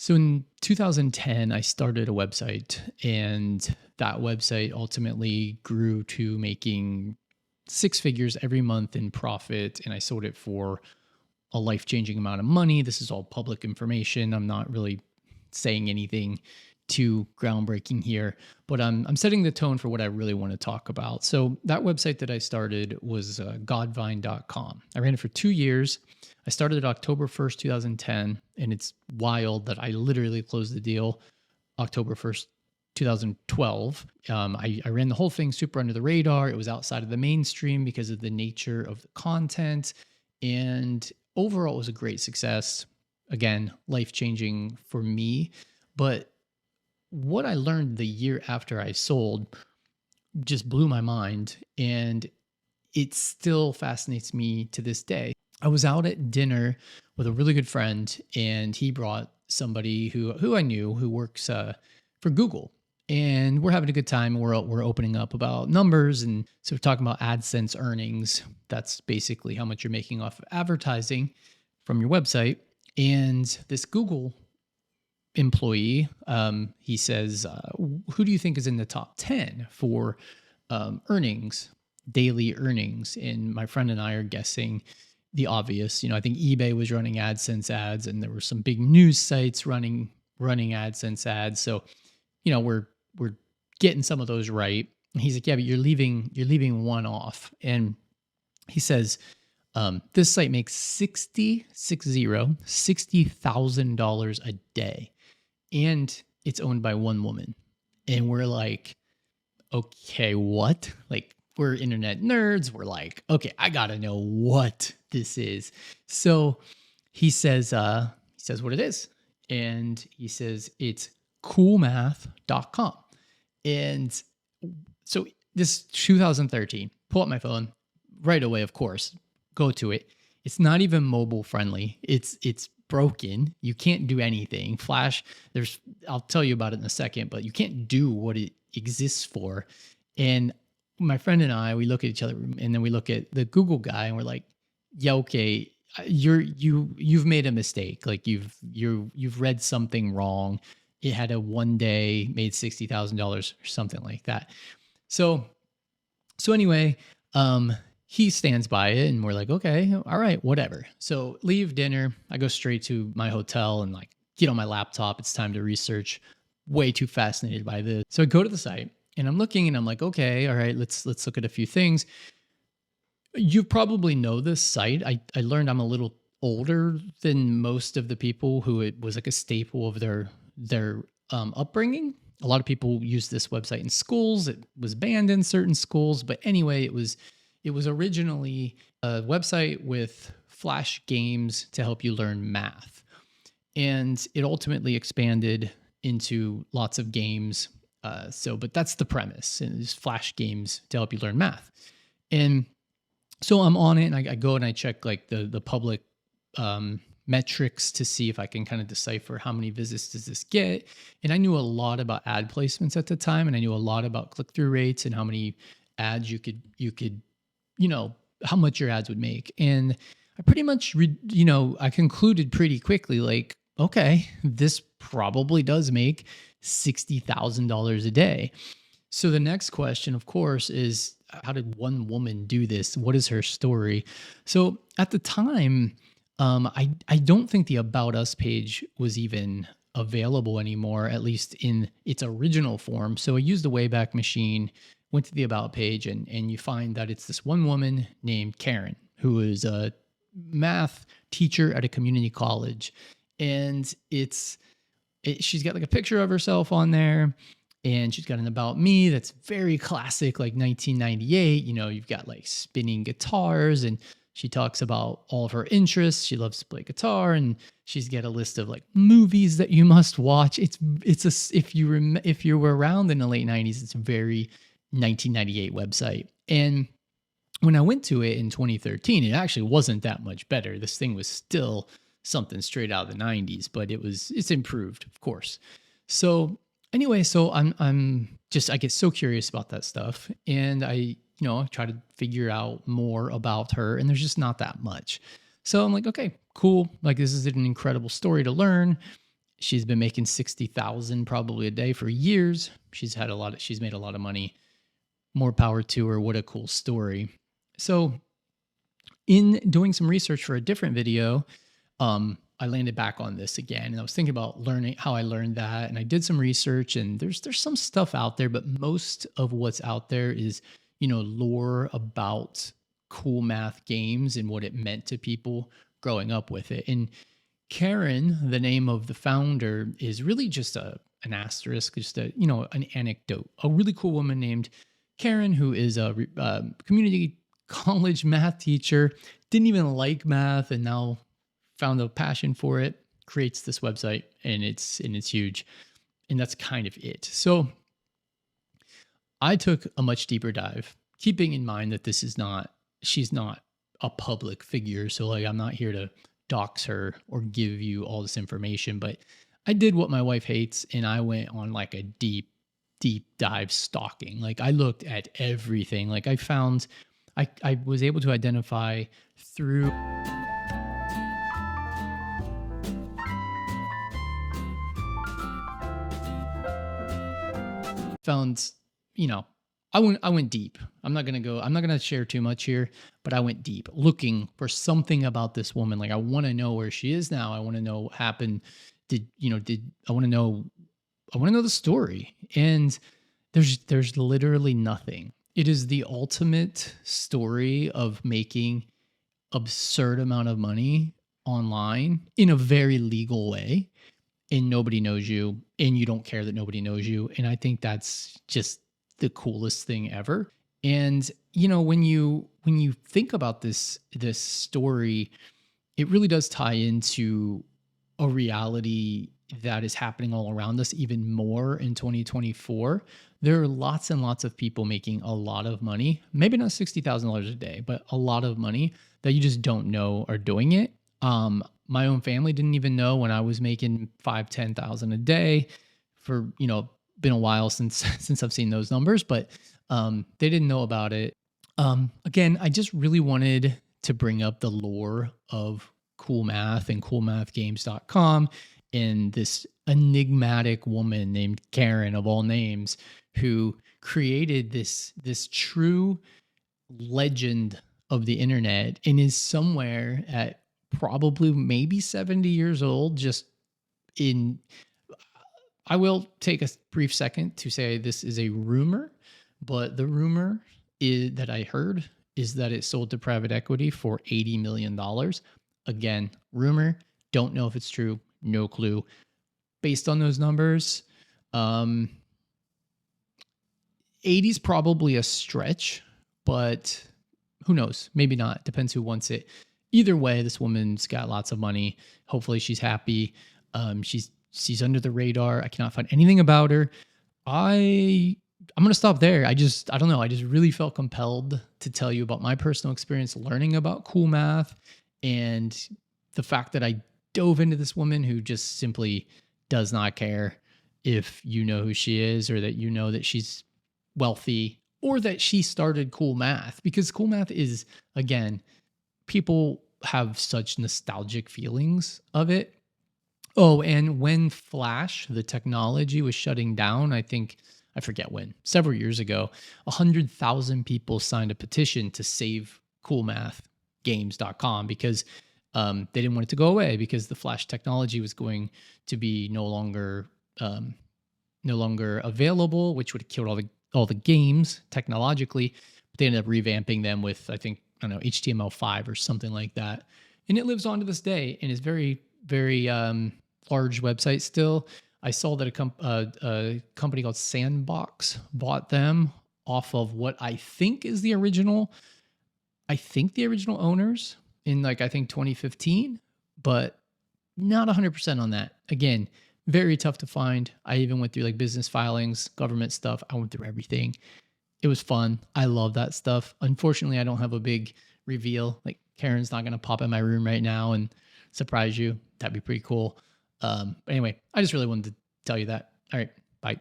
So in 2010, I started a website, and that website ultimately grew to making six figures every month in profit. And I sold it for a life changing amount of money. This is all public information. I'm not really saying anything too groundbreaking here, but I'm setting the tone for what I really want to talk about. So that website that I started was godvine.com. I ran it for 2 years. I started it October 1st, 2010, and it's wild that I literally closed the deal October 1st, 2012. I ran the whole thing super under the radar. It was outside of the mainstream because of the nature of the content. And overall, it was a great success. Again, life changing for me. But what I learned the year after I sold just blew my mind. And it still fascinates me to this day. I was out at dinner with a really good friend, and he brought somebody who I knew who works for Google. And we're having a good time. We're opening up about numbers, and so we're talking about AdSense earnings. That's basically how much you're making off of advertising from your website. And this Google employee, he says, "Who do you think is in the top 10 for earnings, daily earnings?" And my friend and I are guessing the obvious. I think eBay was running AdSense ads, and there were some big news sites running AdSense ads. So, we're getting some of those right. And he's like, "Yeah, but you're leaving one off." And he says, "This site makes $60,000 a day, and it's owned by one woman." And we're like, "Okay, what?" Like, we're internet nerds. We're like, "Okay, I gotta know what this is." So he says what it is. And he says it's coolmath.com. And so this 2013, pull up my phone right away, of course, go to it. It's not even mobile friendly. It's broken. You can't do anything. Flash, I'll tell you about it in a second, but you can't do what it exists for. And my friend and I, we look at each other, and then we look at the Google guy, and we're like, "Yeah, okay, you've made a mistake. Like, you've read something wrong. It had a one day made $60,000 or something like that." So anyway, he stands by it, and we're like, "Okay, all right, whatever." So leave dinner. I go straight to my hotel and like get on my laptop. It's time to research. Way too fascinated by this. So I go to the site, and I'm looking, and I'm like, "Okay, all right, let's look at a few things." You probably know this site. I learned I'm a little older than most of the people who it was like a staple of their upbringing. A lot of people use this website in schools. It was banned in certain schools, but anyway, it was originally a website with flash games to help you learn math, and it ultimately expanded into lots of games. But that's the premise: is flash games to help you learn math. And so I'm on it, and I go and I check like the public metrics to see if I can kind of decipher how many visits does this get. And I knew a lot about ad placements at the time, and I knew a lot about click-through rates and how many ads you could how much your ads would make. And I pretty much I concluded pretty quickly, like, okay, this probably does make $60,000 a day. So the next question, of course, is, how did one woman do this? What is her story? So at the time, I don't think the About Us page was even available anymore, at least in its original form. So I used the Wayback Machine, went to the About page, and you find that it's this one woman named Karen, who is a math teacher at a community college. And she's got like a picture of herself on there, and she's got an About Me that's very classic, like 1998. You've got like spinning guitars, and she talks about all of her interests. She loves to play guitar, and she's got a list of like movies that you must watch. If you were around in the late 90s, it's a very 1998 website. And when I went to it in 2013, it actually wasn't that much better. This thing was still something straight out of the 90s, but it's improved, of course. So anyway, so I get so curious about that stuff, and I try to figure out more about her, and there's just not that much. So I'm like, okay, cool. Like, this is an incredible story to learn. She's been making 60,000 probably a day for years. She's made a lot of money. More power to her. What a cool story. So in doing some research for a different video, I landed back on this again, and I was thinking about learning how I learned that. And I did some research, and there's some stuff out there, but most of what's out there is, lore about cool math games and what it meant to people growing up with it. And Karen, the name of the founder, is really just an asterisk, just an anecdote. A really cool woman named Karen, who is a community college math teacher, didn't even like math, and now found a passion for it. Creates this website, and it's huge, and that's kind of it. So I took a much deeper dive, keeping in mind that she's not a public figure. So like, I'm not here to dox her or give you all this information, but I did what my wife hates, and I went on like a deep dive stalking. Like I looked at everything. Like I was able to identify through found, I went deep. I'm not going to share too much here, but I went deep looking for something about this woman. Like I want to know where she is now. I want to know what happened. I want to know the story. And there's literally nothing. It is the ultimate story of making absurd amount of money online in a very legal way, and nobody knows you, and you don't care that nobody knows you. And I think that's just the coolest thing ever. And when you think about this story, it really does tie into a reality that is happening all around us even more in 2024. There are lots and lots of people making a lot of money, maybe not $60,000 a day, but a lot of money that you just don't know are doing it. My own family didn't even know when I was making $5,000-10,000 a day. For been a while since I've seen those numbers, but they didn't know about it. Again, I just really wanted to bring up the lore of cool math and coolmathgames.com, and this enigmatic woman named Karen, of all names, who created this true legend of the internet, and is somewhere at probably maybe 70 years old. I will take a brief second to say this is a rumor, but the rumor that I heard is that it sold to private equity for $80 million. Again, rumor, don't know if it's true, no clue. Based on those numbers, 80 is probably a stretch, but who knows? Maybe not. Depends who wants it. Either way, this woman's got lots of money. Hopefully she's happy. She's under the radar. I cannot find anything about her. I'm going to stop there. I don't know. I just really felt compelled to tell you about my personal experience learning about cool math, and the fact that I dove into this woman who just simply does not care if you know who she is, or that that she's wealthy, or that she started cool math. Because cool math is, again, people have such nostalgic feelings of it. Oh, and when Flash, the technology, was shutting down, I forget when, several years ago, 100,000 people signed a petition to save coolmathgames.com because they didn't want it to go away, because the Flash technology was going to be no longer available, which would have killed all the games technologically. But they ended up revamping them with, I think, HTML5 or something like that, and it lives on to this day and is very, very large website still. I saw that a company called Sandbox bought them off of what I think is the original owners in 2015, but not 100% on that. Again, very tough to find. I even went through business filings, government stuff. I went through everything. It was fun. I love that stuff. Unfortunately, I don't have a big reveal. Karen's not going to pop in my room right now and surprise you. That'd be pretty cool. Anyway, I just really wanted to tell you that. All right.